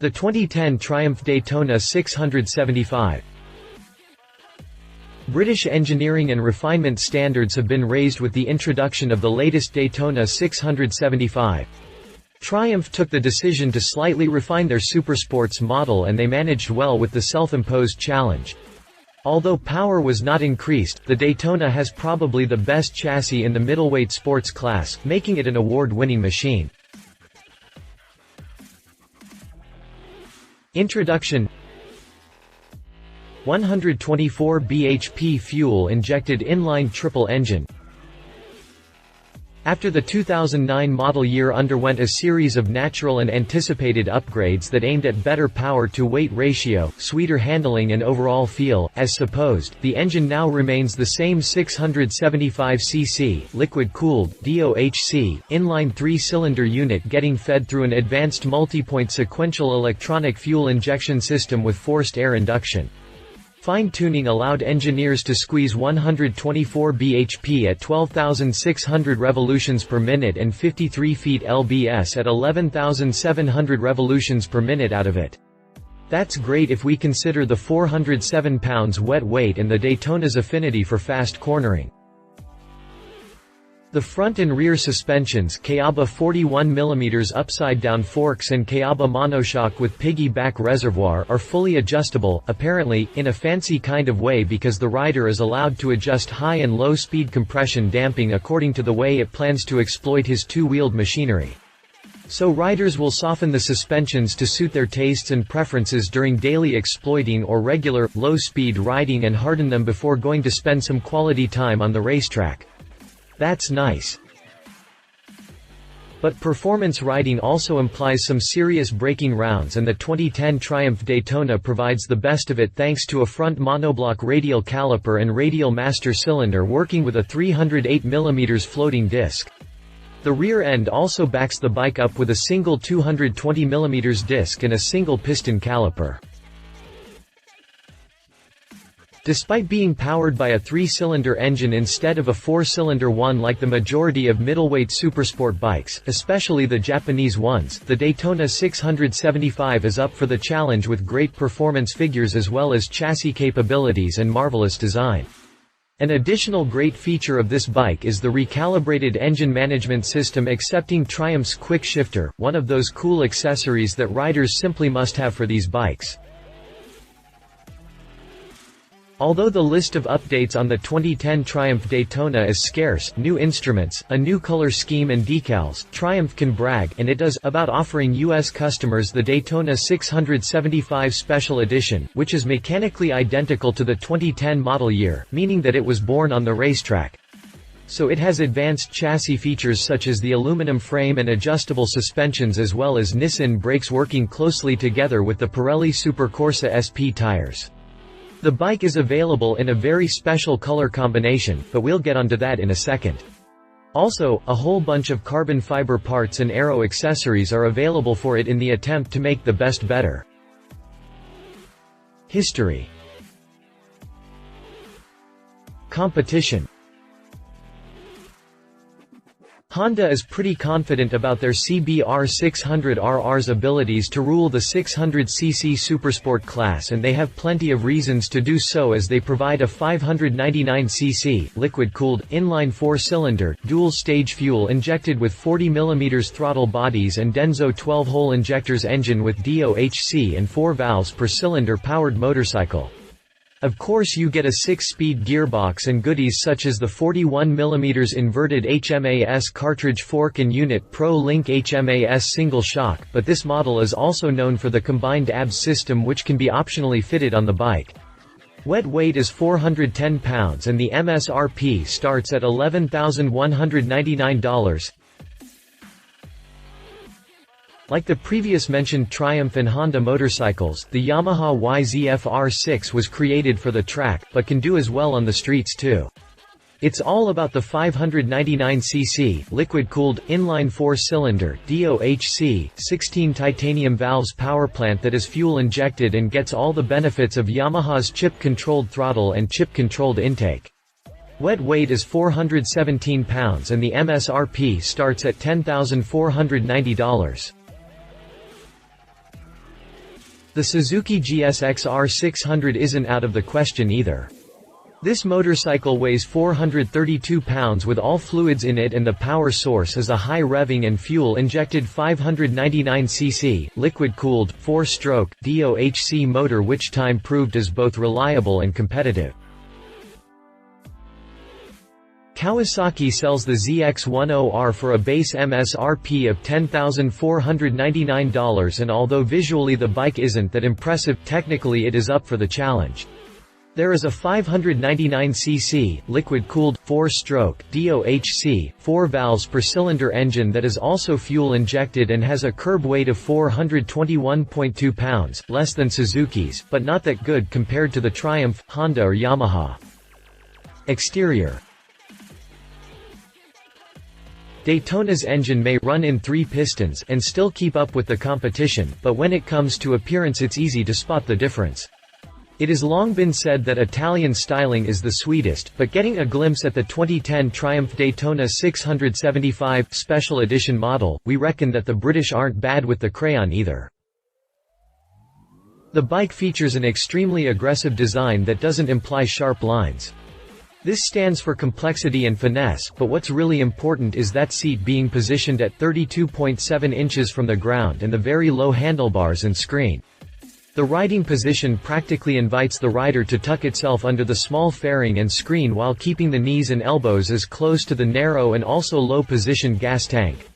The 2010 Triumph Daytona 675. British engineering and refinement standards have been raised with the introduction of the latest Daytona 675. Triumph took the decision to slightly refine their supersports model, and they managed well with the self-imposed challenge. Although power was not increased, the Daytona has probably the best chassis in the middleweight sports class, making it an award-winning machine. Introduction: 124 bhp fuel-injected inline triple engine. After the 2009 model year underwent a series of natural and anticipated upgrades that aimed at better power-to-weight ratio, sweeter handling and overall feel, as supposed, the engine now remains the same 675cc, liquid-cooled, DOHC, inline three-cylinder unit getting fed through an advanced multi-point sequential electronic fuel injection system with forced air induction. Fine-tuning allowed engineers to squeeze 124 bhp at 12,600 revolutions per minute and 53 feet lbs at 11,700 revolutions per minute out of it. That's great if we consider the 407 pounds wet weight and the Daytona's affinity for fast cornering. The front and rear suspensions, Kayaba 41mm upside-down forks and Kayaba monoshock with piggy-back reservoir, are fully adjustable, apparently, in a fancy kind of way, because the rider is allowed to adjust high and low speed compression damping according to the way it plans to exploit his two-wheeled machinery. So riders will soften the suspensions to suit their tastes and preferences during daily exploiting or regular, low-speed riding, and harden them before going to spend some quality time on the racetrack. That's nice. But performance riding also implies some serious braking rounds, and the 2010 Triumph Daytona provides the best of it thanks to a front monoblock radial caliper and radial master cylinder working with a 308mm floating disc. The rear end also backs the bike up with a single 220mm disc and a single piston caliper. Despite being powered by a three-cylinder engine instead of a four-cylinder one like the majority of middleweight supersport bikes, especially the Japanese ones, the Daytona 675 is up for the challenge with great performance figures as well as chassis capabilities and marvelous design. An additional great feature of this bike is the recalibrated engine management system accepting Triumph's quick shifter, one of those cool accessories that riders simply must have for these bikes. Although the list of updates on the 2010 Triumph Daytona is scarce, new instruments, a new color scheme and decals, Triumph can brag, and it does, about offering U.S. customers the Daytona 675 Special Edition, which is mechanically identical to the 2010 model year, meaning that it was born on the racetrack. So it has advanced chassis features such as the aluminum frame and adjustable suspensions, as well as Nissin brakes working closely together with the Pirelli Supercorsa SP tires. The bike is available in a very special color combination, but we'll get onto that in a second. Also, a whole bunch of carbon fiber parts and aero accessories are available for it in the attempt to make the best better. History. Competition. Honda is pretty confident about their CBR 600RR's abilities to rule the 600cc supersport class, and they have plenty of reasons to do so, as they provide a 599cc, liquid-cooled, inline four-cylinder, dual-stage fuel-injected with 40mm throttle bodies and Denso 12-hole injectors engine with DOHC and 4 valves per cylinder powered motorcycle. Of course you get a 6-speed gearbox and goodies such as the 41mm inverted HMAS cartridge fork and Unit Pro Link HMAS single shock, but this model is also known for the combined ABS system, which can be optionally fitted on the bike. Wet weight is 410 pounds and the MSRP starts at $11,199. Like the previous mentioned Triumph and Honda motorcycles, the Yamaha Yzf R6 was created for the track, but can do as well on the streets too. It's all about the 599cc, liquid-cooled, inline four-cylinder, DOHC, 16 titanium valves powerplant that is fuel-injected and gets all the benefits of Yamaha's chip-controlled throttle and chip-controlled intake. Wet weight is 417 pounds and the MSRP starts at $10,490. The Suzuki Gsxr R600 isn't out of the question either. This motorcycle weighs 432 pounds with all fluids in it, and the power source is a high-revving and fuel-injected 599cc, liquid-cooled, 4-stroke, DOHC motor which time proved as both reliable and competitive. Kawasaki sells the ZX10R for a base MSRP of $10,499, and although visually the bike isn't that impressive, technically it is up for the challenge. There is a 599cc, liquid-cooled, 4-stroke, DOHC, 4 valves per cylinder engine that is also fuel-injected and has a curb weight of 421.2 pounds, less than Suzuki's, but not that good compared to the Triumph, Honda or Yamaha. Exterior. Daytona's engine may run in 3 pistons and still keep up with the competition, but when it comes to appearance it's easy to spot the difference. It has long been said that Italian styling is the sweetest, but getting a glimpse at the 2010 Triumph Daytona 675 Special Edition model, we reckon that the British aren't bad with the crayon either. The bike features an extremely aggressive design that doesn't imply sharp lines. This stands for complexity and finesse, but what's really important is that seat being positioned at 32.7 inches from the ground and the very low handlebars and screen. The riding position practically invites the rider to tuck itself under the small fairing and screen while keeping the knees and elbows as close to the narrow and also low-positioned gas tank.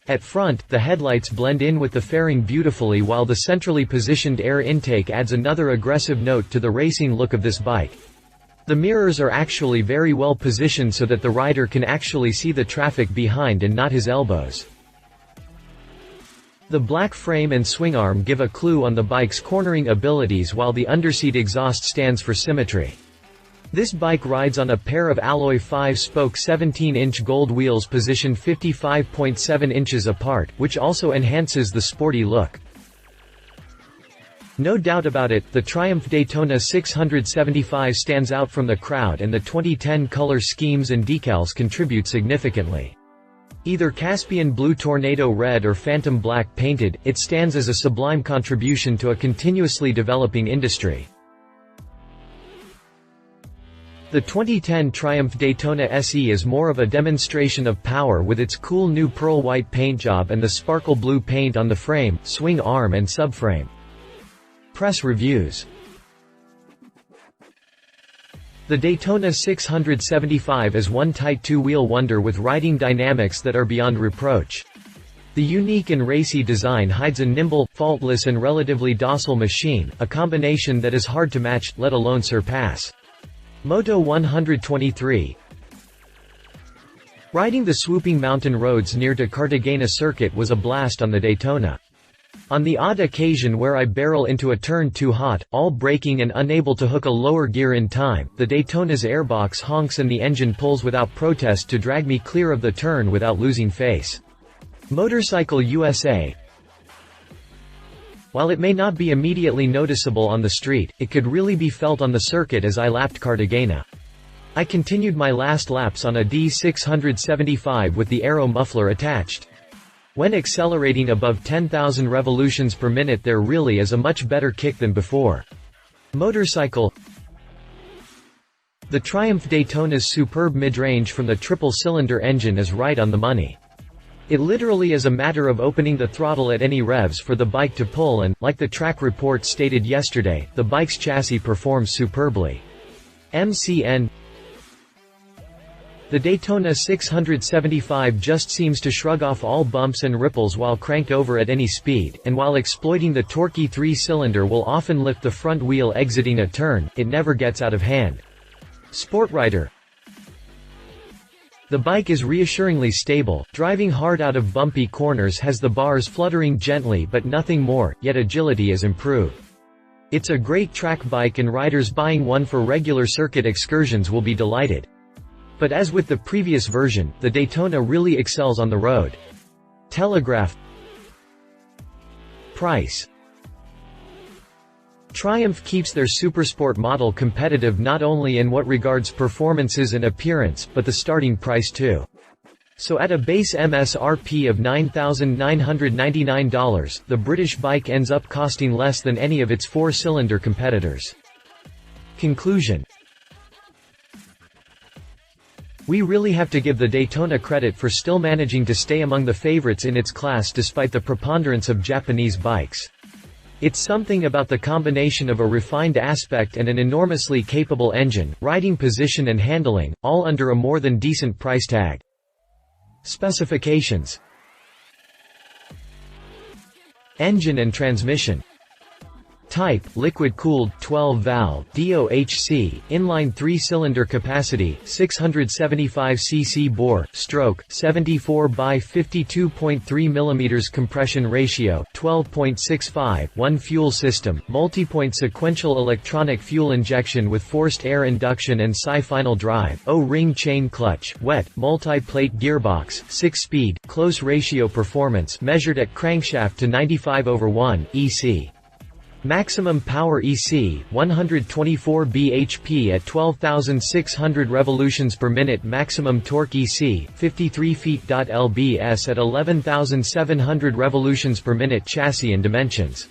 At front, the headlights blend in with the fairing beautifully, while the centrally positioned air intake adds another aggressive note to the racing look of this bike. The mirrors are actually very well positioned so that the rider can actually see the traffic behind and not his elbows. The black frame and swing arm give a clue on the bike's cornering abilities, while the underseat exhaust stands for symmetry. This bike rides on a pair of alloy 5-spoke 17-inch gold wheels positioned 55.7 inches apart, which also enhances the sporty look. No doubt about it, the Triumph Daytona 675 stands out from the crowd, and the 2010 color schemes and decals contribute significantly. Either Caspian Blue, Tornado Red or Phantom Black painted, it stands as a sublime contribution to a continuously developing industry. The 2010 Triumph Daytona SE is more of a demonstration of power with its cool new pearl white paint job and the sparkle blue paint on the frame, swing arm and subframe. Press reviews. The Daytona 675 is one tight two-wheel wonder with riding dynamics that are beyond reproach. The unique and racy design hides a nimble, faultless and relatively docile machine, a combination that is hard to match, let alone surpass. Moto 123. Riding the swooping mountain roads near to Cartagena circuit was a blast on the Daytona. On the odd occasion where I barrel into a turn too hot, all braking and unable to hook a lower gear in time, the Daytona's airbox honks and the engine pulls without protest to drag me clear of the turn without losing face. Motorcycle USA. While it may not be immediately noticeable on the street, it could really be felt on the circuit as I lapped Cartagena. I continued my last laps on a D675 with the aero muffler attached. When accelerating above 10,000 revolutions per minute, there really is a much better kick than before. Motorcycle. The Triumph Daytona's superb mid-range from the triple-cylinder engine is right on the money. It literally is a matter of opening the throttle at any revs for the bike to pull, and, like the track report stated yesterday, the bike's chassis performs superbly. MCN. The Daytona 675 just seems to shrug off all bumps and ripples while cranked over at any speed, and while exploiting the torquey 3-cylinder will often lift the front wheel exiting a turn, it never gets out of hand. Sportrider. The bike is reassuringly stable, driving hard out of bumpy corners, has the bars fluttering gently but nothing more, yet agility is improved. It's a great track bike, and riders buying one for regular circuit excursions will be delighted. But as with the previous version, the Daytona really excels on the road. Telegraph. Price. Triumph keeps their supersport model competitive not only in what regards performances and appearance, but the starting price too. So at a base MSRP of $9,999, the British bike ends up costing less than any of its four-cylinder competitors. Conclusion. We really have to give the Daytona credit for still managing to stay among the favorites in its class despite the preponderance of Japanese bikes. It's something about the combination of a refined aspect and an enormously capable engine, riding position and handling, all under a more than decent price tag. Specifications. Engine and transmission. Type, liquid-cooled, 12-valve, DOHC, inline 3-cylinder capacity, 675 cc bore, stroke, 74 by 52.3 mm compression ratio, 12.65, 1 fuel system, multi-point sequential electronic fuel injection with forced air induction and sci-final drive, O-ring chain clutch, wet, multi-plate gearbox, 6-speed, close ratio performance measured at crankshaft to 95/1, EC. Maximum power EC, 124 bhp at 12,600 revolutions per minute. Maximum torque EC, 53 feet.lbs at 11,700 revolutions per minute. Chassis and dimensions.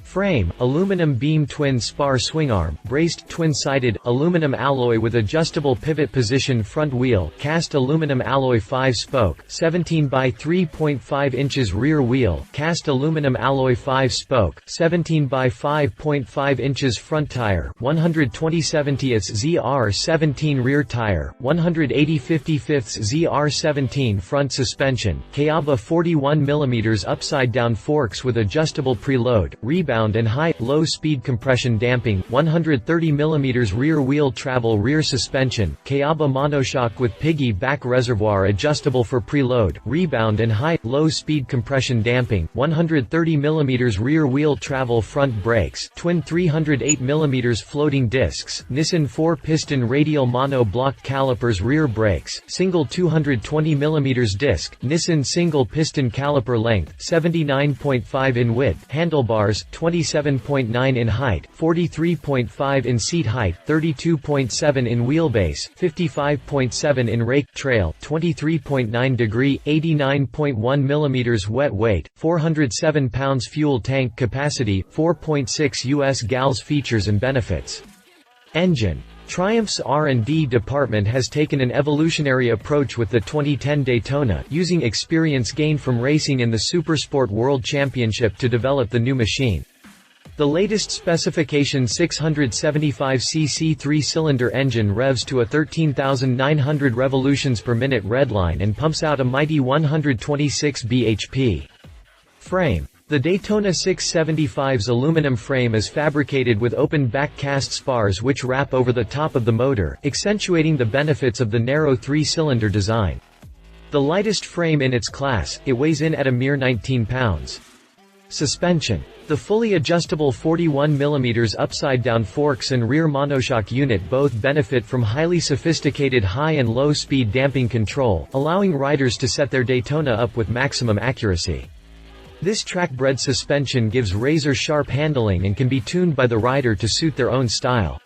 Frame, aluminum beam twin spar swingarm, braced twin-sided, aluminum alloy with adjustable pivot position. Front wheel, cast aluminum alloy 5-spoke, 17 by 3.5 inches. Rear wheel, cast aluminum alloy 5-spoke, 17 by 5.5 inches. Front tire, 120/70ths ZR17. Rear tire, 180/55ths ZR17. Front suspension, Kayaba 41 mm upside-down forks with adjustable preload, rebound and high, low-speed compression damping, 130 mm. Rear wheel travel. Rear suspension, Kayaba monoshock with piggy-back reservoir adjustable for preload, rebound and high, low-speed compression damping, 130 mm. Rear wheel travel. Front brakes, twin 308 mm floating discs, Nissan 4-piston radial mono-block calipers. Rear brakes, single 220 mm disc, Nissan single-piston caliper. Length, 79.5 in width, handlebars, 27.9 in height, 43.5 in seat height, 32.7 in wheelbase, 55.7 in rake. Trail, 23.9 degree, 89.1 mm wet weight, 407 pounds. Fuel tank capacity, 4.6 US gals. Features and benefits. Engine. Triumph's R&D department has taken an evolutionary approach with the 2010 Daytona, using experience gained from racing in the Supersport World Championship to develop the new machine. The latest specification 675cc 3-cylinder engine revs to a 13,900 revolutions per minute redline and pumps out a mighty 126 bhp. Frame. The Daytona 675's aluminum frame is fabricated with open back cast spars which wrap over the top of the motor, accentuating the benefits of the narrow 3-cylinder design. The lightest frame in its class, it weighs in at a mere 19 pounds. Suspension. The fully adjustable 41 mm upside-down forks and rear monoshock unit both benefit from highly sophisticated high and low-speed damping control, allowing riders to set their Daytona up with maximum accuracy. This track-bred suspension gives razor-sharp handling and can be tuned by the rider to suit their own style.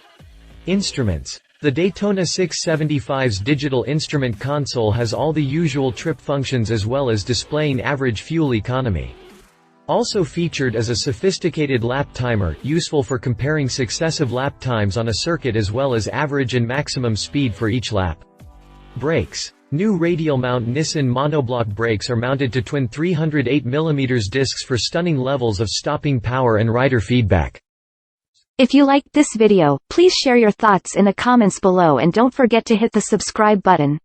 Instruments. The Daytona 675's digital instrument console has all the usual trip functions as well as displaying average fuel economy. Also featured is a sophisticated lap timer, useful for comparing successive lap times on a circuit as well as average and maximum speed for each lap. Brakes. New radial mount Nissan monoblock brakes are mounted to twin 308 mm discs for stunning levels of stopping power and rider feedback. If you liked this video, please share your thoughts in the comments below and don't forget to hit the subscribe button.